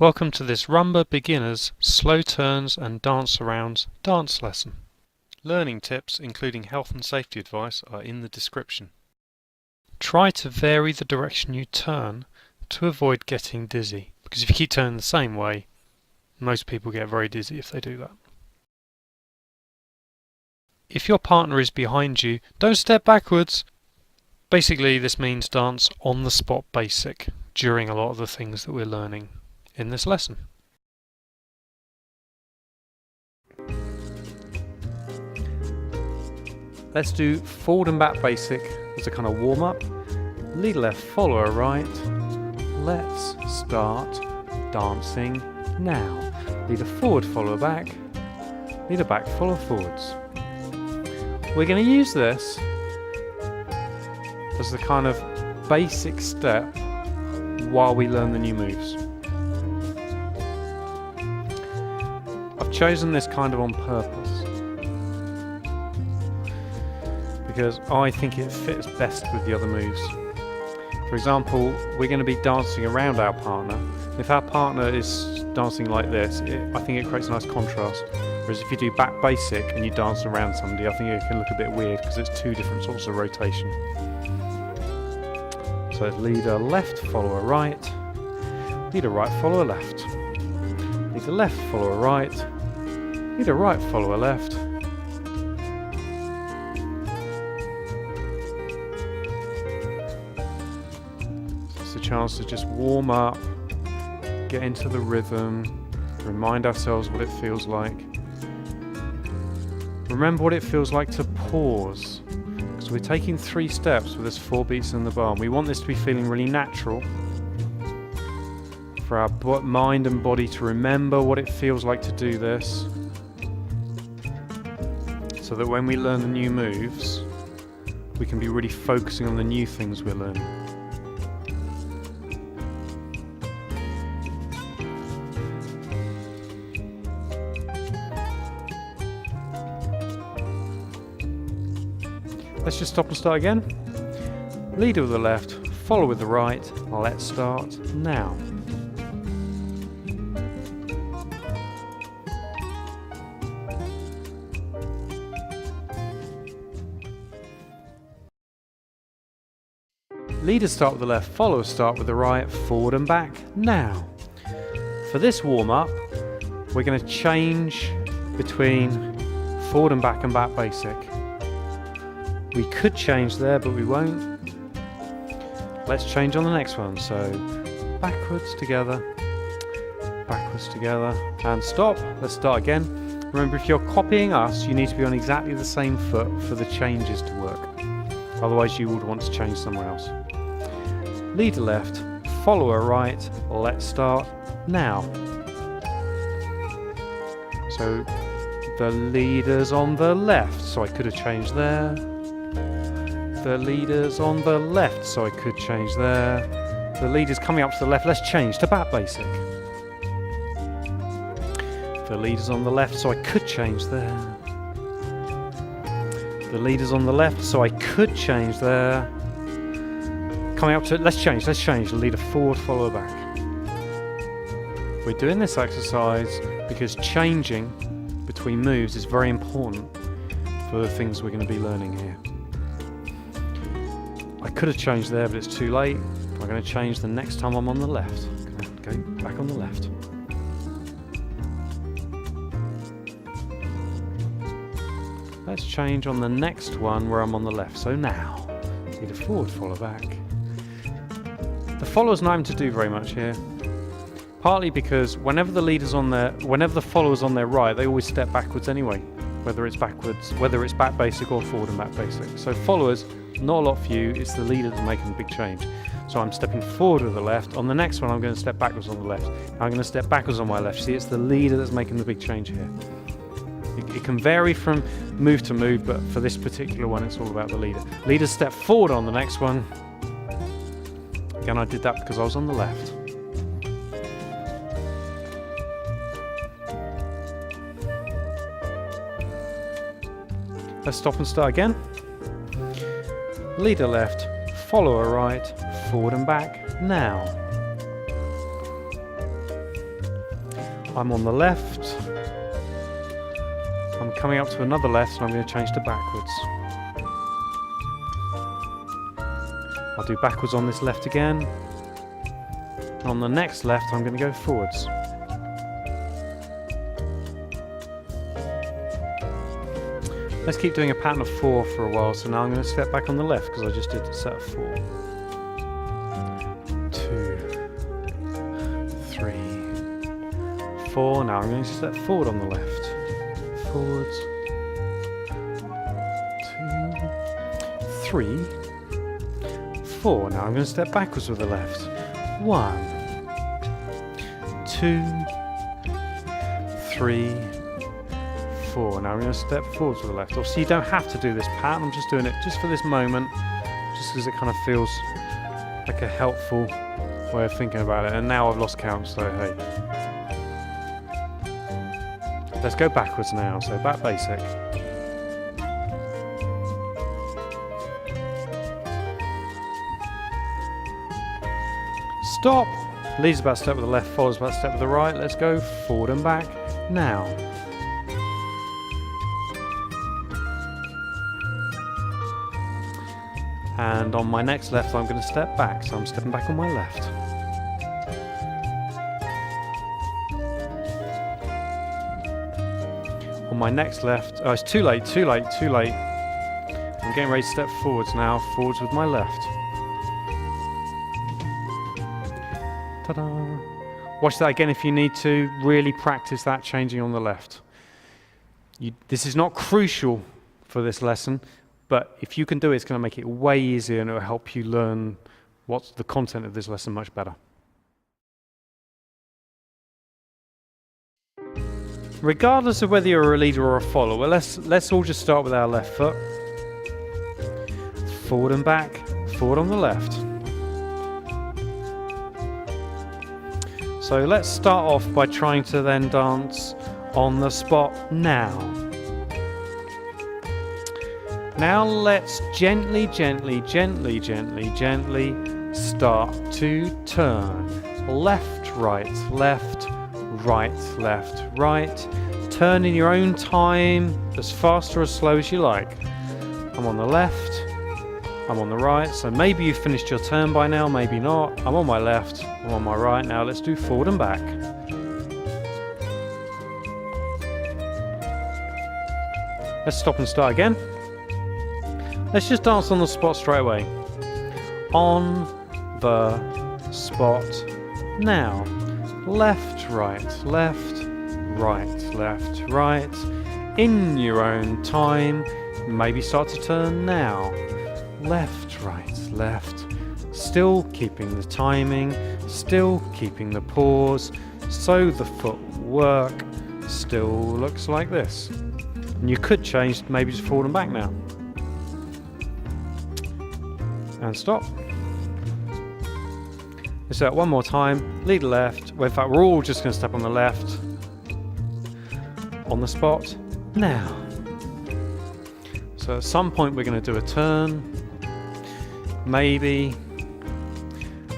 Welcome to this Rumba Beginners Slow Turns and Dance Arounds dance lesson. Learning tips including health and safety advice are in the description. Try to vary the direction you turn to avoid getting dizzy, because if you keep turning the same way, most people get very dizzy if they do that. If your partner is behind you, don't step backwards. Basically, this means dance on the spot basic during a lot of the things that we're learning in this lesson. Let's do forward and back basic as a kind of warm up. Lead a left, follow a right. Let's start dancing now. Lead a forward, follow a back. Lead a back, follow forwards. We're going to use this as the kind of basic step while we learn the new moves. I've chosen this kind of on purpose because I think it fits best with the other moves. For example, we're going to be dancing around our partner. If our partner is dancing like this, I think it creates a nice contrast. Whereas if you do back basic and you dance around somebody, I think it can look a bit weird because it's two different sorts of rotation. So lead a left, follow a right. Lead a right, follow a left. Lead a left, follow a right. Lead a right, follow a left. It's a chance to just warm up, get into the rhythm, remind ourselves what it feels like. Remember what it feels like to pause. So we're taking 3 steps with this 4 beats in the bar. We want this to be feeling really natural for our mind and body to remember what it feels like to do this, so that when we learn the new moves, we can be really focusing on the new things we're learning. Let's just stop and start again. Lead with the left, follow with the right. Let's start now. Leaders start with the left, followers start with the right, forward and back now. For this warm-up, we're going to change between forward and back basic. We could change there, but we won't. Let's change on the next one. So backwards together, and stop. Let's start again. Remember, if you're copying us, you need to be on exactly the same foot for the changes to work. Otherwise, you would want to change somewhere else. Lead a left, follow a right. Let's start now. So the leader's on the left, so I could have changed there. The leader's on the left, so I could change there. The leader's coming up to the left, let's change to back basic. The leader's on the left, so I could change there. The leader's on the left, so I could change there. Coming up to it, let's change. The leader forward, follow back. We're doing this exercise because changing between moves is very important for the things we're going to be learning here. I could have changed there, but it's too late. I'm going to change the next time I'm on the left. Go back on the left. Let's change on the next one where I'm on the left. So now, leader forward, follow back. The follower's not having to do very much here. Partly because whenever the follower's on their right, they always step backwards anyway. Whether it's back basic or forward and back basic. So followers, not a lot for you, it's the leader that's making the big change. So I'm stepping forward with the left. On the next one, I'm going to step backwards on the left. I'm going to step backwards on my left. See, it's the leader that's making the big change here. It can vary from move to move, but for this particular one, it's all about the leader. Leader step forward on the next one. Again, I did that because I was on the left. Let's stop and start again. Leader left, follower right, forward and back now. I'm on the left. I'm coming up to another left and I'm going to change to backwards. I'll do backwards on this left again. On the next left, I'm going to go forwards. Let's keep doing a pattern of 4 for a while. So now I'm going to step back on the left because I just did a set of 4. 2, 3, 4. Now I'm going to step forward on the left. Forwards. 2, 3, 4. Now I'm going to step backwards with the left. 1, 2, 3, 4. Now I'm going to step forwards with the left. Obviously you don't have to do this pattern, I'm just doing it just for this moment, just because it kind of feels like a helpful way of thinking about it. And now I've lost count, so hey. Let's go backwards now, so back basic. Stop! Leads about a step with the left, follows about a step with the right. Let's go forward and back now. And on my next left, I'm going to step back, so I'm stepping back on my left. On my next left, oh, it's too late. I'm getting ready to step forwards now, forwards with my left. Ta-da! Watch that again if you need to. Really practice that changing on the left. This is not crucial for this lesson, but if you can do it, it's going to make it way easier and it will help you learn what's the content of this lesson much better. Regardless of whether you're a leader or a follower, let's all just start with our left foot. Forward and back, forward on the left. So let's start off by trying to then dance on the spot now. Now let's gently start to turn. Left, right, left, right. Turn in your own time, as fast or as slow as you like. I'm on the left, I'm on the right, so maybe you've finished your turn by now, maybe not. I'm on my left, I'm on my right. Now let's do forward and back. Let's stop and start again. Let's just dance on the spot straight away. On the spot now. Left, right, right. In your own time. Maybe start to turn now. Left, right, left. Still keeping the timing, still keeping the pause, so the footwork still looks like this. And you could change maybe just forward and back now. And stop. Let's do that one more time. Lead left. Well, in fact, we're all just going to step on the left. On the spot. Now. So at some point we're going to do a turn. Maybe.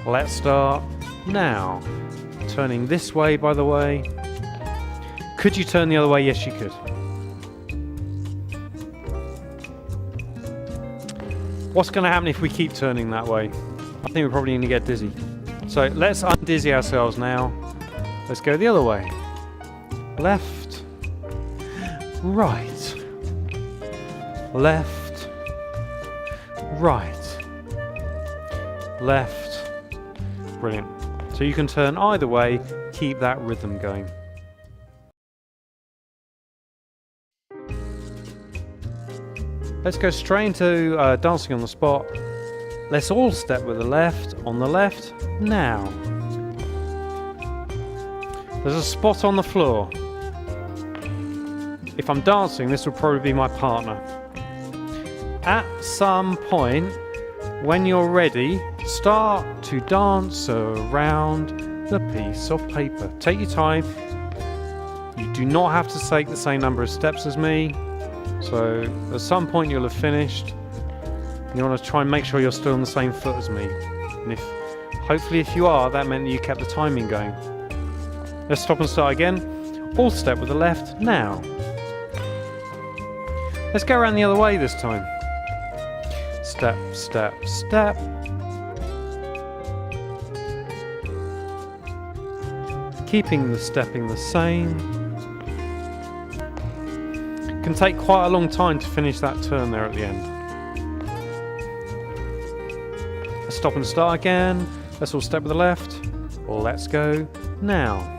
Let's start now. Turning this way, by the way. Could you turn the other way? Yes, you could. What's going to happen if we keep turning that way? I think we're probably going to get dizzy. So let's undizzy ourselves now. Let's go the other way. Left, right, left, right, left. Brilliant. So you can turn either way, keep that rhythm going. Let's go straight into dancing on the spot. Let's all step with the left, on the left, now. There's a spot on the floor. If I'm dancing, this will probably be my partner. At some point, when you're ready, start to dance around the piece of paper. Take your time. You do not have to take the same number of steps as me. So at some point you'll have finished. You want to try and make sure you're still on the same foot as me. And hopefully if you are, that meant that you kept the timing going. Let's stop and start again. All step with the left now. Let's go around the other way this time. Step, step, step. Keeping the stepping the same. Can take quite a long time to finish that turn there at the end. Let's stop and start again. Let's all step with the left. Let's go now.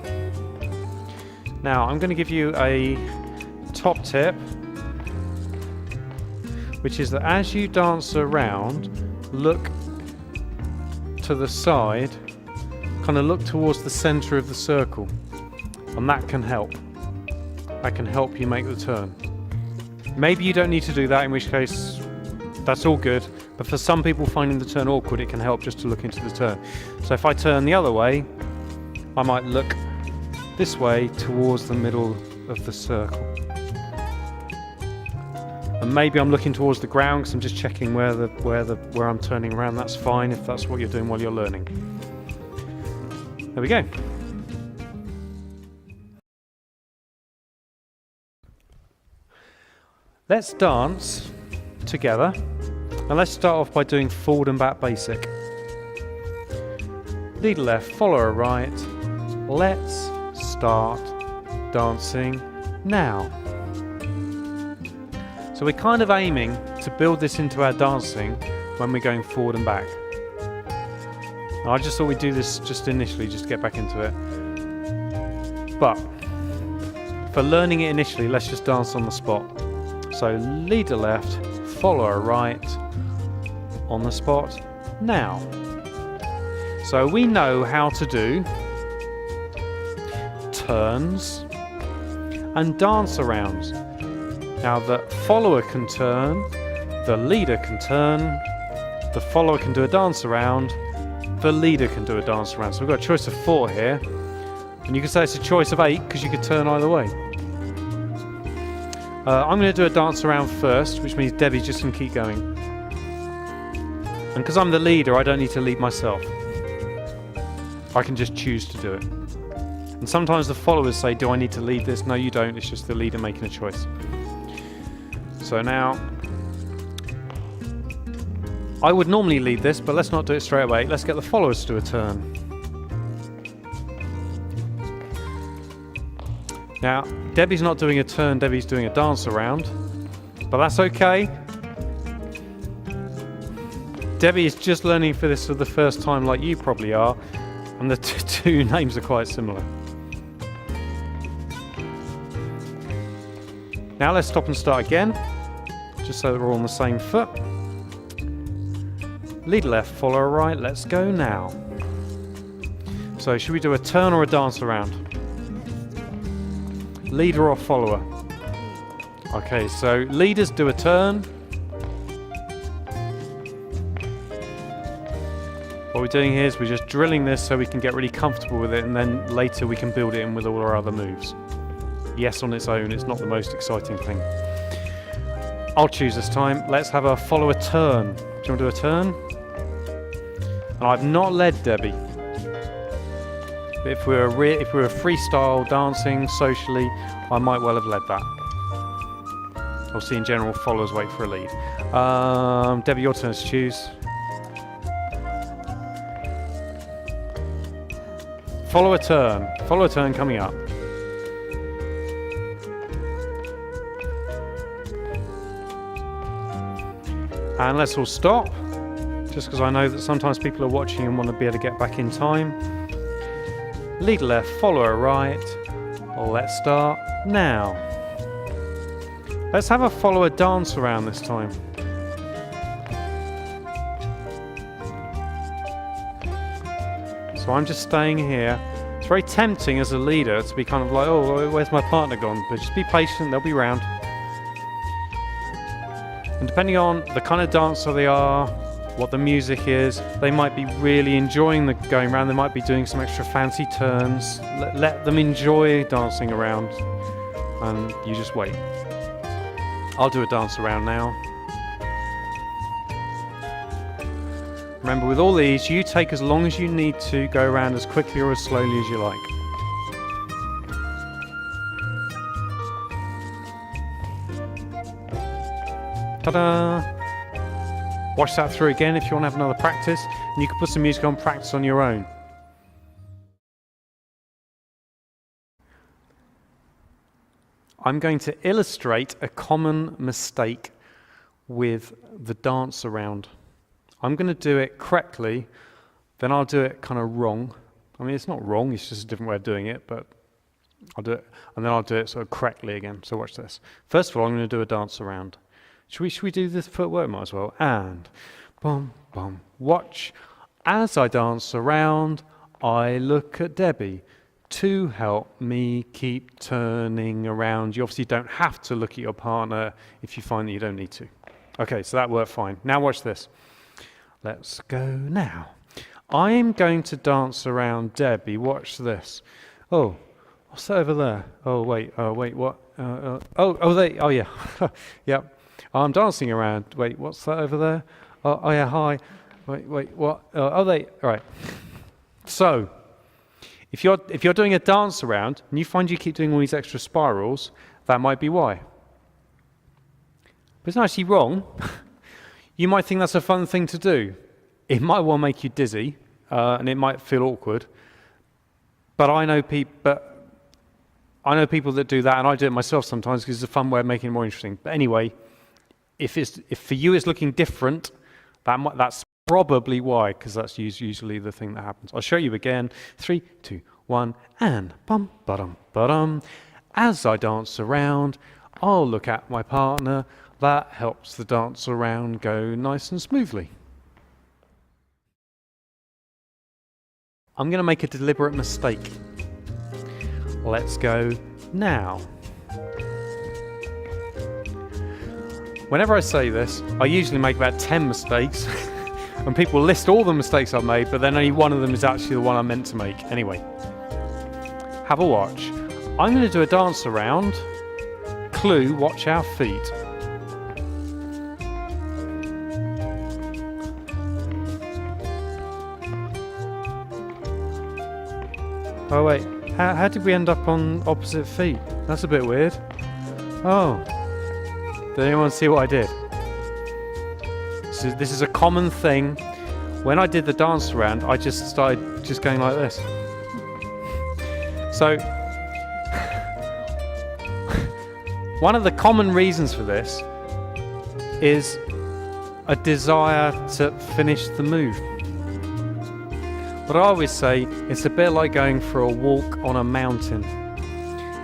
Now I'm going to give you a top tip, which is that as you dance around, look to the side, kind of look towards the center of the circle, and that can help. That can help you make the turn. Maybe you don't need to do that, in which case that's all good, but for some people finding the turn awkward, it can help just to look into the turn. So if I turn the other way, I might look this way towards the middle of the circle. And maybe I'm looking towards the ground because I'm just checking where I'm turning around. That's fine if that's what you're doing while you're learning. There we go. Let's dance together, and let's start off by doing forward and back basic. Lead a left, follow a right. Let's start dancing now. So we're kind of aiming to build this into our dancing when we're going forward and back. I just thought we'd do this just initially, just to get back into it. But for learning it initially, let's just dance on the spot. So lead a left, follow a right, on the spot, now. So we know how to do turns and dance arounds. Now the follower can turn, the leader can turn, the follower can do a dance around, the leader can do a dance around. So we've got a choice of 4 here, and you can say it's a choice of 8 because you could turn either way. I'm going to do a dance around first, which means Debbie's just going to keep going. And because I'm the leader, I don't need to lead myself. I can just choose to do it. And sometimes the followers say, do I need to lead this? No, you don't. It's just the leader making a choice. So now, I would normally lead this, but let's not do it straight away. Let's get the followers to do a turn. Now, Debbie's not doing a turn, Debbie's doing a dance around, but that's okay. Debbie is just learning for this for the first time like you probably are, and the two names are quite similar. Now let's stop and start again, just so that we're all on the same foot. Lead left, follow right, let's go now. So should we do a turn or a dance around? Leader or follower? Okay, so leaders do a turn. What we're doing here is we're just drilling this so we can get really comfortable with it, and then later we can build it in with all our other moves. Yes, on its own, it's not the most exciting thing. I'll choose this time. Let's have a follower turn. Do you want to do a turn? And I've not led Debbie. But if we're freestyle dancing socially, I might well have led that. Obviously, in general, followers wait for a lead. Debbie, your turn to choose. Follow a turn. Follow a turn coming up. And let's all stop, just because I know that sometimes people are watching and want to be able to get back in time. Lead left, follow a right. Let's start now. Let's have a follower dance around this time. So I'm just staying here. It's very tempting as a leader to be kind of like, oh, where's my partner gone? But just be patient, they'll be round. And depending on the kind of dancer they are, what the music is, they might be really enjoying the going around. They might be doing some extra fancy turns. Let them enjoy dancing around, and you just wait. I'll do a dance around now. Remember, with all these, you take as long as you need to, go around as quickly or as slowly as you like. Ta-da! Watch that through again if you want to have another practice, and you can put some music on, practice on your own. I'm going to illustrate a common mistake with the dance around. I'm going to do it correctly, then I'll do it kind of wrong. I mean, it's not wrong, it's just a different way of doing it, but I'll do it, and then I'll do it sort of correctly again. So watch this. First of all, I'm going to do a dance around. Should we do this footwork? Might as well. And, bum, bum. Watch. As I dance around, I look at Debbie to help me keep turning around. You obviously don't have to look at your partner if you find that you don't need to. Okay, so that worked fine. Now watch this. Let's go now. I'm going to dance around Debbie. Watch this. Oh, what's that over there? Oh, wait, what? Oh, yeah. Yep. I'm dancing around. Wait, what's that over there? Oh yeah, hi. Wait, what? All right. So, if you're doing a dance around and you find you keep doing all these extra spirals, that might be why. But it's not actually wrong. You might think that's a fun thing to do. It might well make you dizzy, and it might feel awkward. But I know people that do that, and I do it myself sometimes because it's a fun way of making it more interesting. But anyway, if for you it's looking different, that's probably why, because that's usually the thing that happens. I'll show you again. 3, 2, 1, and bum, ba-dum, ba-dum. As I dance around, I'll look at my partner. That helps the dance around go nice and smoothly. I'm going to make a deliberate mistake. Let's go now. Whenever I say this, I usually make about 10 mistakes. And people list all the mistakes I've made, but then only one of them is actually the one I meant to make. Anyway, have a watch. I'm going to do a dance around. Clue, watch our feet. Oh wait, how did we end up on opposite feet? That's a bit weird. Oh, did anyone see what I did? This is a common thing. When I did the dance around, I just started going like this. So, one of the common reasons for this is a desire to finish the move. But I always say it's a bit like going for a walk on a mountain.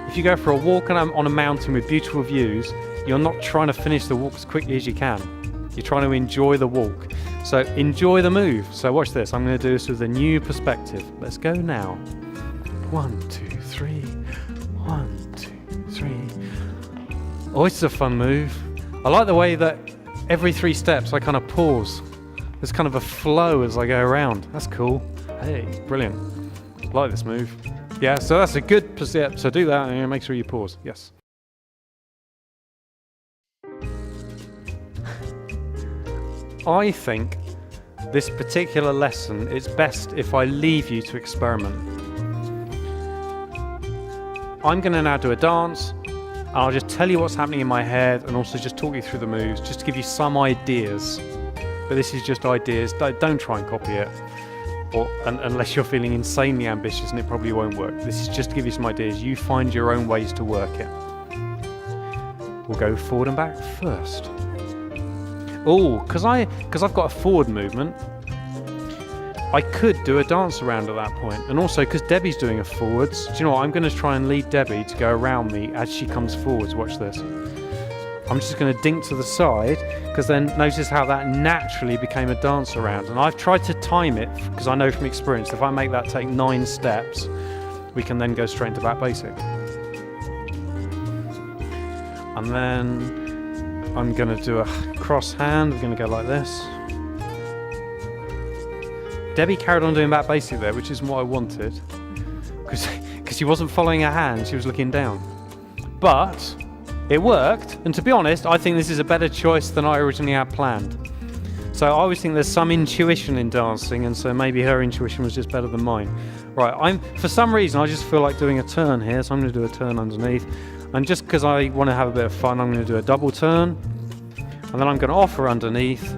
If you go for a walk on a mountain with beautiful views, you're not trying to finish the walk as quickly as you can. You're trying to enjoy the walk. So enjoy the move. So watch this. I'm going to do this with a new perspective. Let's go now. 1, 2, 3. 1, 2, 3. Oh, it's a fun move. I like the way that every 3 steps I kind of pause. There's kind of a flow as I go around. That's cool. Hey, brilliant. I like this move. Yeah, so that's a good step. So do that and make sure you pause. Yes. I think this particular lesson, it's best if I leave you to experiment. I'm going to now do a dance, and I'll just tell you what's happening in my head and also just talk you through the moves, just to give you some ideas. But this is just ideas. Don't try and copy it, unless you're feeling insanely ambitious, and it probably won't work. This is just to give you some ideas. You find your own ways to work it. We'll go forward and back first. Oh, because I've got a forward movement, I could do a dance around at that point. And also because Debbie's doing a forwards, do you know what? I'm going to try and lead Debbie to go around me as she comes forwards. Watch this. I'm just going to dink to the side, because then notice how that naturally became a dance around. And I've tried to time it, because I know from experience, if I make that take 9 steps, we can then go straight into back basic. And then I'm going to do a cross hand. We're going to go like this. Debbie carried on doing back basic there, which isn't what I wanted, because she wasn't following her hand, she was looking down. But it worked, and to be honest, I think this is a better choice than I originally had planned. So I always think there's some intuition in dancing, and so maybe her intuition was just better than mine. Right, for some reason, I just feel like doing a turn here, so I'm going to do a turn underneath. And just because I want to have a bit of fun, I'm going to do a double turn. and then I'm going to offer underneath.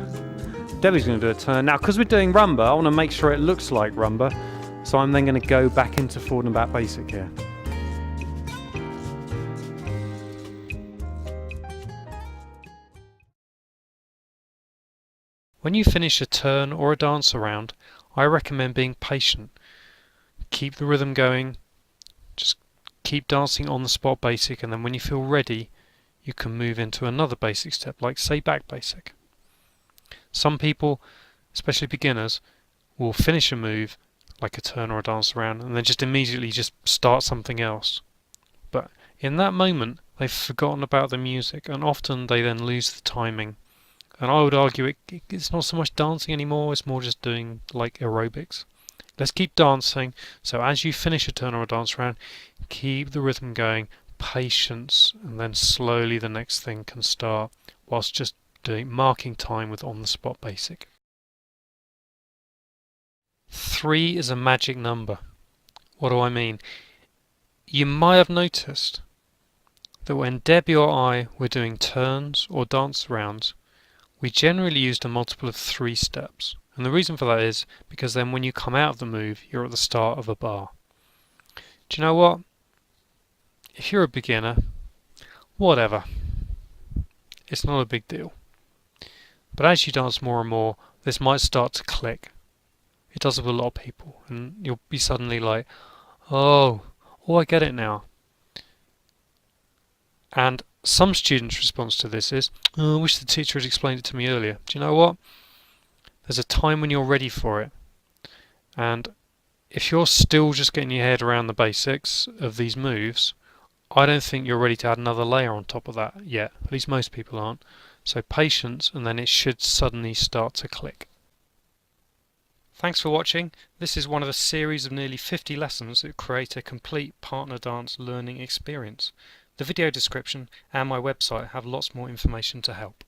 Debbie's going to do a turn. Now, because we're doing rumba, I want to make sure it looks like rumba, so I'm then going to go back into forward and back basic here. When you finish a turn or a dance around, I recommend being patient. Keep the rhythm going, just keep dancing on the spot basic, and then when you feel ready, you can move into another basic step, like say back basic. Some people, especially beginners, will finish a move, like a turn or a dance around, and then just immediately just start something else. But in that moment, they've forgotten about the music, and often they then lose the timing. And I would argue it's not so much dancing anymore, it's more just doing like aerobics. Let's keep dancing, so as you finish a turn or a dance round, keep the rhythm going, patience, and then slowly the next thing can start, whilst just marking time with on the spot basic. 3 is a magic number. What do I mean? You might have noticed that when Debbie or I were doing turns or dance rounds, we generally used a multiple of 3 steps, and the reason for that is because then when you come out of the move, you're at the start of a bar. Do you know what? If you're a beginner, whatever. It's not a big deal. But as you dance more and more, this might start to click. It does with a lot of people, and you'll be suddenly like, oh, I get it now. And some students' response to this is, oh, I wish the teacher had explained it to me earlier. Do you know what? There's a time when you're ready for it. And if you're still just getting your head around the basics of these moves, I don't think you're ready to add another layer on top of that yet. At least most people aren't. So patience, and then it should suddenly start to click. Thanks for watching. This is one of a series of nearly 50 lessons that create a complete partner dance learning experience. The video description and my website have lots more information to help.